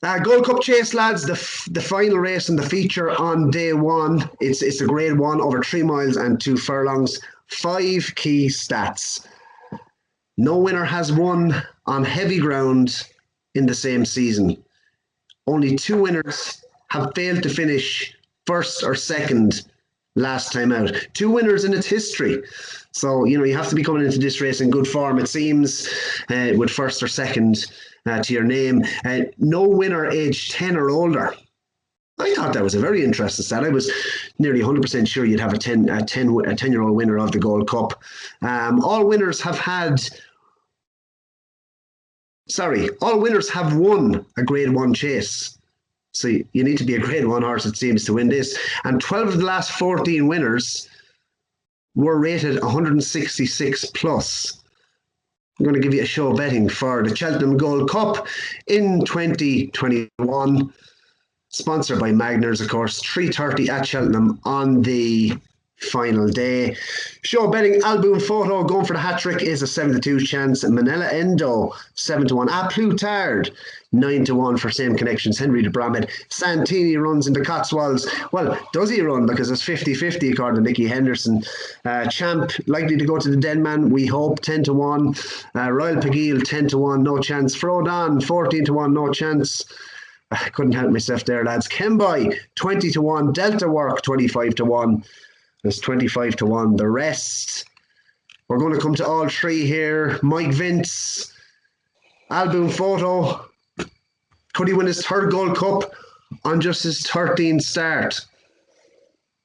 Gold Cup Chase, lads, the final race and the feature on day one. It's a grade one over 3 miles and 2 furlongs. 5 key stats. No winner has won on heavy ground in the same season. Only 2 winners have failed to finish first or second last time out. 2 winners in its history. So, you have to be coming into this race in good form, it seems, with first or second to your name. No winner aged 10 or older. I thought that was a very interesting stat. I was nearly 100% sure you'd have a 10-year-old winner of the Gold Cup. All winners have won a grade 1 chase. So you need to be a grade 1 horse, it seems, to win this. And 12 of the last 14 winners were rated 166 plus. I'm going to give you a show of betting for the Cheltenham Gold Cup in 2021. Sponsored by Magners, of course. 3:30 at Cheltenham on the final day. Show betting, Album Photo going for the hat-trick is a 7-2 chance. Manila Endo 7-1. APlusTard 9-1 for same connections. Henry de Bromhead. Santini runs into Cotswolds. Well, does he run? Because it's 50-50 according to Nicky Henderson. Champ likely to go to the Denman, we hope, 10-1. Royal Pagil 10-1, no chance. Frodon 14-1, no chance. I couldn't help myself there, lads. Kemboy 20-1. Delta Work 25-1. There's 25-1. The rest, we're going to come to all 3 here. Mike Vince, Album Photo. Could he win his 3rd Gold Cup on just his 13th start?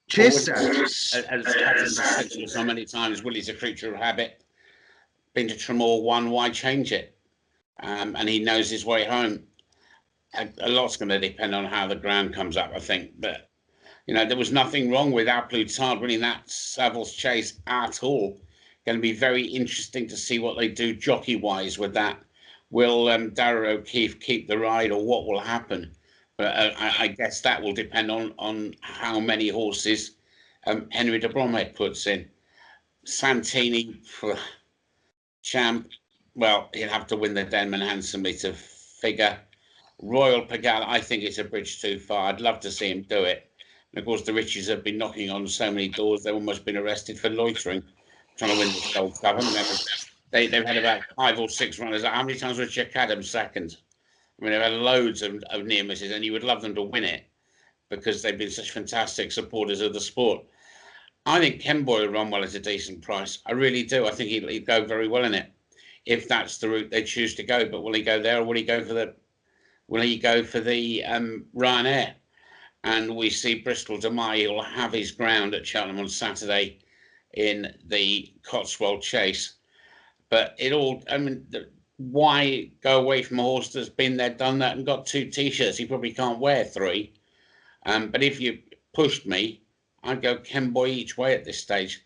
Chase start. As said so many times, Willie's a creature of habit. Been to Tremor 1, why change it? And he knows his way home. A lot's going to depend on how the ground comes up, I think. But there was nothing wrong with APlusTard winning that Savills Chase at all. Going to be very interesting to see what they do jockey-wise with that. Will Darragh O'Keefe keep the ride, or what will happen? But I guess that will depend on how many horses Henry de Bromhead puts in. Santini for Champ, well, he'll have to win the Denman handsomely to figure. Royal Pagil, I think it's a bridge too far. I'd love to see him do it. And of course, the Richies have been knocking on so many doors, they've almost been arrested for loitering, trying to win the Gold Cup. They've had about 5 or 6 runners. How many times was Jack Adams second? I mean, they've had loads of near misses, and you would love them to win it because they've been such fantastic supporters of the sport. I think Kemboy will run well at a decent price. I really do. I think he'd go very well in it if that's the route they choose to go. But will he go there, or will he go for the Ryanair? And we see Bristol Demai. He'll have his ground at Cheltenham on Saturday in the Cotswold Chase. But why go away from a horse that's been there, done that, and got 2 T-shirts? He probably can't wear 3. But if you pushed me, I'd go Kemboy each way at this stage,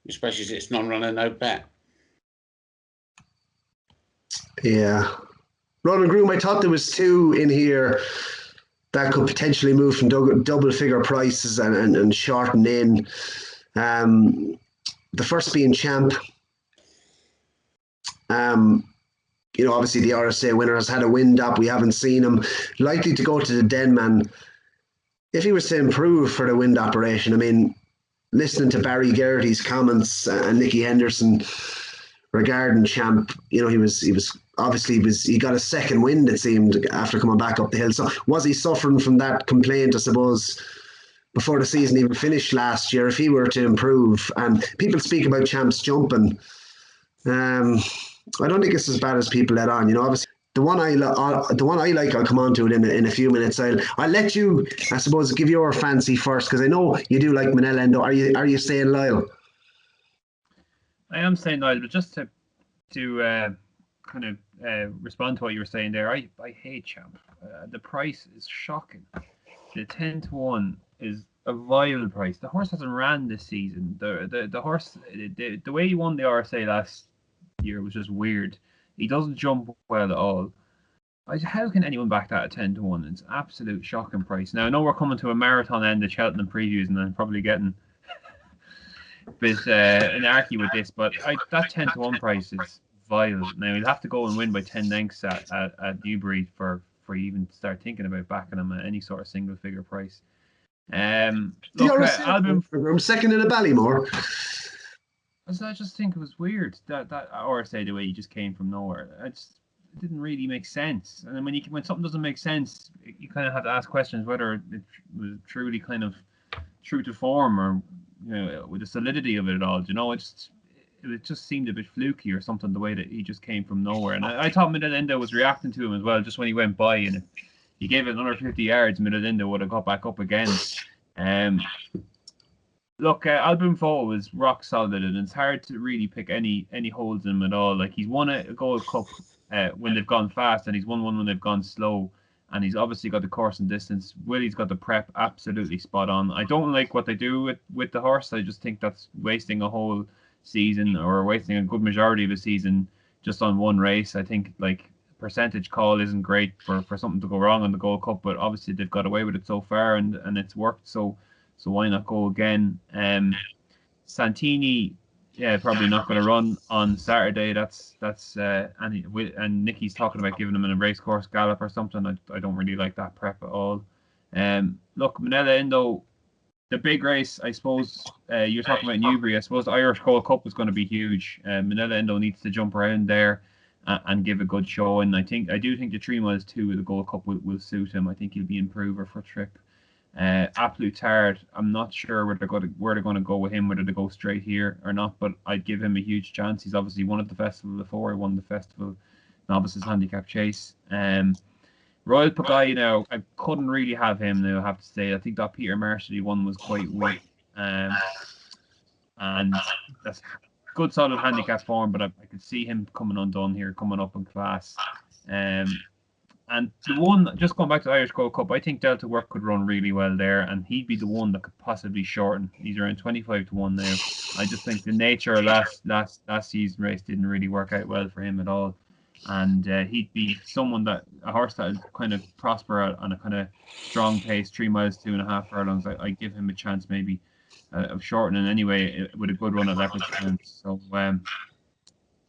especially as it's non-runner, no bet. Yeah. Ronan Groome, I thought there was 2 in here that could potentially move from double figure prices and shorten in. The first being Champ. Obviously the RSA winner has had a wind up. We haven't seen him. Likely to go to the Denman. If he was to improve for the wind operation, I mean, listening to Barry Geraghty's comments and Nicky Henderson regarding Champ, he got a second wind, it seemed, after coming back up the hill. So was he suffering from that complaint, I suppose, before the season even finished last year? If he were to improve, and people speak about Champ's jumping, I don't think it's as bad as people let on. Obviously the one I like, I'll come on to it in a few minutes. I'll let you, I suppose, give your fancy first, because I know you do like Manila Endo. Are you staying loyal? I am staying loyal, but just to kind of respond to what you were saying there, I hate Champ. The price is shocking. The 10-1 is a vile price. The horse hasn't ran this season. The horse, the way he won the RSA last year was just weird. He doesn't jump well at all. How can anyone back that at 10-1? It's absolute shocking price. Now I know we're coming to a marathon end of Cheltenham previews, and I'm probably getting a bit anarchy with this, but that 10-1 price is vile. Now he'll have to go and win by 10 lengths at Newbury for before you even start thinking about backing him at any sort of single figure price. Look, Album second in a Ballymore. I just think it was weird that RSA, the way he just came from nowhere. It didn't really make sense. And then when something doesn't make sense, you kind of have to ask questions whether it was truly kind of true to form, or with the solidity of it all. It just seemed a bit fluky or something, the way that he just came from nowhere. And I thought Midland was reacting to him as well, just when he went by, and if he gave it another 50 yards, Midland would have got back up again. Look, Album Photo was rock solid, and it's hard to really pick any holes in him at all. Like, he's won a Gold Cup when they've gone fast, and he's won one when they've gone slow, and he's obviously got the course and distance. Willie's got the prep absolutely spot on. I don't like what they do with the horse. I just think that's wasting a whole season, or wasting a good majority of a season just on one race. I think, like, percentage call isn't great for something to go wrong on the Gold Cup, but obviously they've got away with it so far, and it's worked. So why not go again? Santini, probably not going to run on Saturday. And Nicky's talking about giving him a race course gallop or something. I don't really like that prep at all. Look, Manila Indo, the big race, I suppose. You're talking about Newbury. I suppose the Irish Gold Cup is going to be huge. Manila Indo needs to jump around there and give a good show. And I do think the 3 miles 2 of the Gold Cup will suit him. I think he'll be improver for trip. APlusTard, I'm not sure where they're going to go with him, whether they go straight here or not, but I'd give him a huge chance. He's obviously won at the festival before. He won the festival novices handicap chase. Royal Pagaya, now, I couldn't really have him now, I have to say. I think that Peter Marshall one was quite weak. And that's good solid handicap form, but I could see him coming undone here, coming up in class. And the one, just going back to the Irish Gold Cup, I think Delta Work could run really well there, and he'd be the one that could possibly shorten. He's around 25 to 1 now. I just think the nature of last season race didn't really work out well for him at all. And he'd be a horse that would kind of prosper on a kind of strong pace, 3 miles, 2.5 furlongs. I give him a chance maybe of shortening anyway with a good run at Leopardstown. So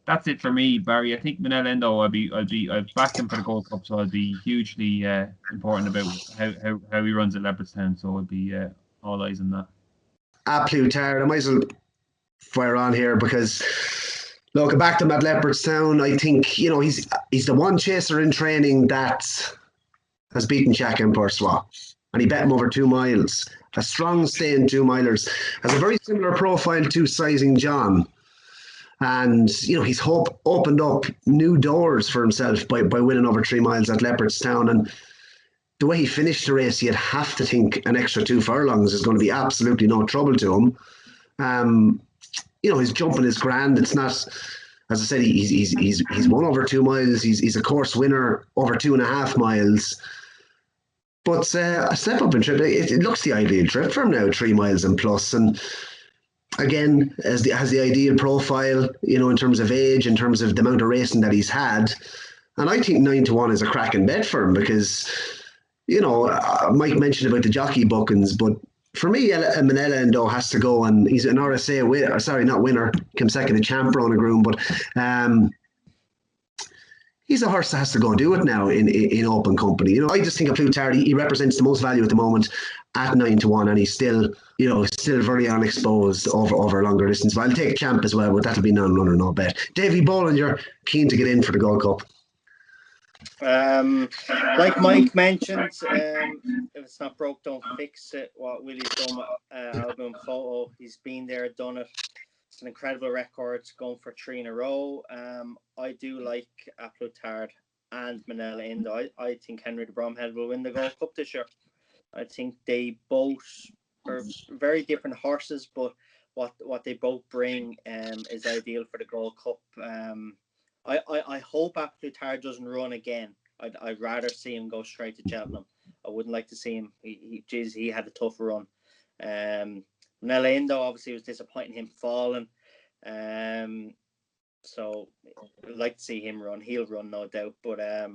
that's it for me, Barry. I think Manel Endo, I've backed him for the Gold Cup, so I'll be hugely important about how he runs at Leopardstown. So I'll be all eyes on that. APlusTard, I might as well fire on here because look, I backed him at Leopardstown. I think he's the one chaser in training that has beaten Jack and Pursois, and he bet him over 2 miles. A strong staying 2 milers, has a very similar profile to Sizing John. And, he's opened up new doors for himself by winning over 3 miles at Leopardstown. And the way he finished the race, you'd have to think an extra 2 furlongs is going to be absolutely no trouble to him. His jumping is grand. It's not, as I said, he's won over 2 miles. He's a course winner over 2.5 miles. But a step up in trip, it looks the ideal trip for him now, 3 miles and plus. And again, has the ideal profile, in terms of age, in terms of the amount of racing that he's had. And I think 9 to 1 is a cracking bet for him because, Mike mentioned about the jockey bookings, but for me, Manella Endo has to go, and he's an RSA winner. Sorry, not winner. Came second to Champ, Ronan Groome, but he's a horse that has to go and do it now in open company. I just think APlusTard, he represents the most value at the moment at 9 to 1, and he's still very unexposed over a longer distance. But I'll take Champ as well, but that'll be non-runner, no bet. Davy Boland, you're keen to get in for the Gold Cup. Like Mike mentioned, if it's not broke, don't fix it. What Willie's done with Album Photo, he's been there, done it. It's an incredible record, going for 3 in a row. I do like APlusTard and Manila Indo. I think Henry de Bromhead will win the Gold Cup this year. I think they both are very different horses, but what they both bring is ideal for the Gold Cup. I hope APlusTard doesn't run again. I'd rather see him go straight to Cheltenham. I wouldn't like to see him. He had a tough run. Manila Indo obviously was disappointing, him falling. So I'd like to see him run. He'll run, no doubt. But I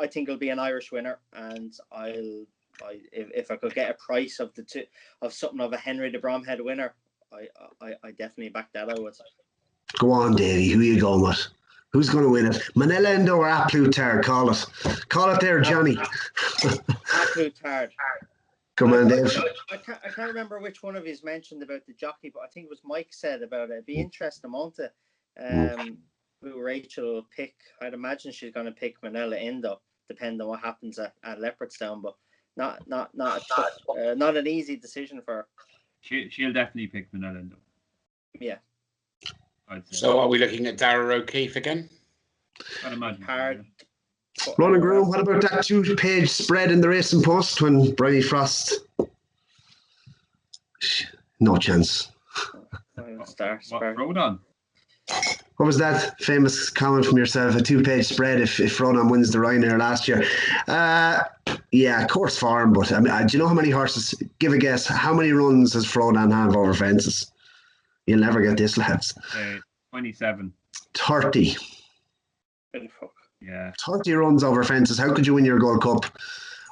think it'll be an Irish winner, and if I could get a price of the two, of something of a Henry de Bromhead winner, I definitely back that. I would. Go on, Davey. Who are you going with? Who's going to win it? Manila Endo or APlusTard? Call it. Call it there, Johnny. APlusTard. Come on, Dave. I can't remember which one of you mentioned about the jockey, but I think it was Mike said about it. It'd be interesting, Monte. Who Rachel will pick. I'd imagine she's going to pick Manila Endo, depending on what happens at Leopardstown, but not an easy decision for her. She'll definitely pick Manila Endo. Yeah. I'd say. So are we looking at Darragh O'Keefe again? I'd imagine. Hard. Ronan Groome, what about that 2-page spread in the Racing Post when Bridie Frost? No chance. What Ronan? What was that famous comment from yourself? A 2-page spread if Ronan wins the Ryanair last year. Yeah, course form, but I mean, do you know how many horses? Give a guess. How many runs has Ronan have over fences? You'll never get this, lads. 27. 30. Yeah. 30 runs over fences. How could you win your Gold Cup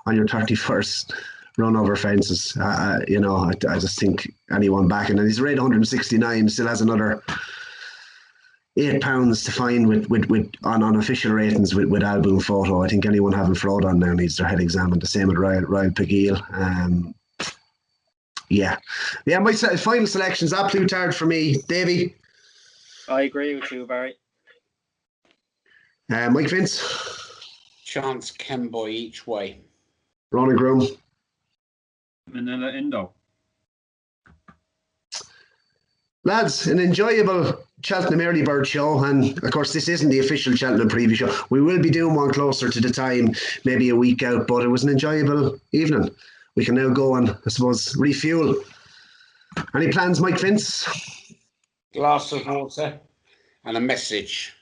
on your 31st run over fences? I just think anyone backing, and he's rated 169, still has another £8 to find with on official ratings with Album Photo. I think anyone having fraud on now needs their head examined. The same with Royal Pegeel. My final selections. APlusTard for me. Davy? I agree with you, Barry. Mike Vince? Chance Kemboy each way. Ronan Groome? Manila Endo. Lads, an enjoyable Cheltenham Early Bird show, and of course this isn't the official Cheltenham preview show. We will be doing one closer to the time, maybe a week out, but it was an enjoyable evening. We can now go and, I suppose, refuel. Any plans, Mike Vince? Glass of water and a message.